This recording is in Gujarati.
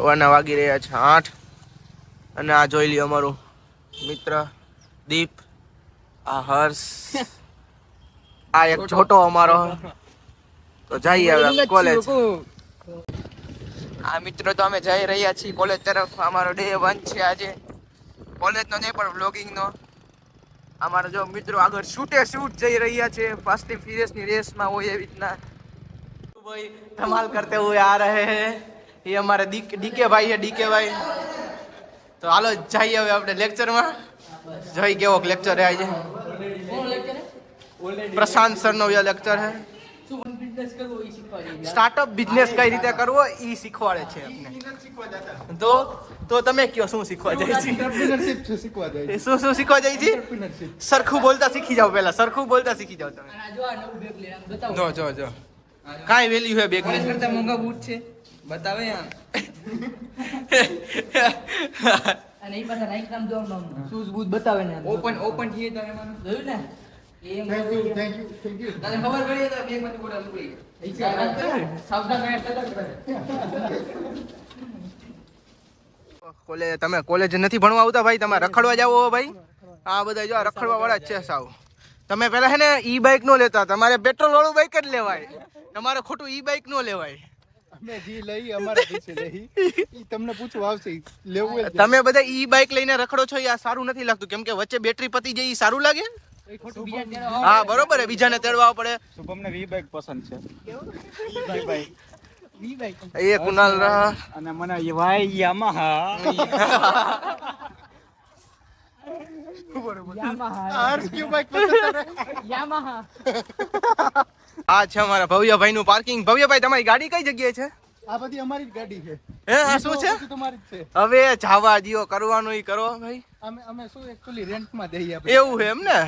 સવારના વાગી રહ્યા છે 8 અને આ જોઈ લ્યો અમારું મિત્ર દીપ, આ હર્ષ, આ એક છોટો અમારો. તો જઈએ હવે કોલેજ. આ મિત્રો તો અમે જઈ રહ્યા છીએ કોલેજ તરફ. અમારો ડે 1 છે આજે કોલેજનો નહીં પણ વ્લોગિંગનો. અમારા જો મિત્રો આગળ શૂટ જઈ રહ્યા છે. ફાસ્ટ એન્ડ ફ્યુરિયસ ની રેસમાં હોય એવી રીતના ભાઈ ધમાલ કરતે હુએ આ રહે હે. ये हमारे डीके भाई है, डीके भाई. तो हालो जाइए હવે આપણે લેક્ચરમાં. જોઈ કેવો લેક્ચર હે આજે. પ્રશાંત સર નો લેક્ચર હે. સ્ટાર્ટઅપ બિઝનેસ કઈ રીતે કરવો ઈ શીખવાડે છે અમને. તો તમે કયો શું શીખવા જાય છે? શું શીખવા જાય છે? સરખું બોલતા શીખી જાવ. પહેલા સરખું બોલતા શીખી જાવ તમે. જો કાઈ વેલ્યુ હે બેગ ની? કરતા મોંઘા બૂટ છે બતાવે યાર. અને ઈ પાછા નાઈક નામ જોન શૂઝ બૂટ બતાવે ને. ઓપન થઈએ તો એમાં જોયું ને. થેન્ક યુ તને ખબર પડી તો બેગ માંથી બોટલ નીકળી ગઈ. સાવધાન કોલેજ તમે કોલેજ નથી ભણવા આવતા ભાઈ? તમે રખડવા જાવ ભાઈ? આ બધા જો રખડવા વાળા જ છે સાવ. તમે પેલા હે ને ઈ બાઇક નો લેતા. તમારે પેટ્રોલ વાળું બાઇક જ લેવાય. તમારે ખોટું ઈ બાઇક નો લેવાય. અમે જી લઈ અમારા પીછે લઈ ઈ તમને પૂછવા આવશે લેવું. તમે બધા ઈ બાઇક લઈને રખડો છો. આ સારું નથી લાગતું કેમ કે વચ્ચે બેટરી પતી જાય. ઈ સારું લાગે? હા બરોબર હે, બીજાને તેડવા પડે. શુભમને વી બાઇક પસંદ છે. વી બાઇક એ કુનાલ રહા અને મને ભાઈ યામાહા. આ છે અમારા ભવ્યભાઈ નું પાર્કિંગ. ભવ્યભાઈ તમારી ગાડી કઈ જગ્યાએ છે? આ બધી અમારી જ ગાડી છે. હે આ શું છે? તમારી જ છે. હવે જાવા દિયો, કરવાનું ઈ કરો ભાઈ. અમે શું એક્ચ્યુઅલી રેન્ટ માં દઈએ. એવું છે એમ ને?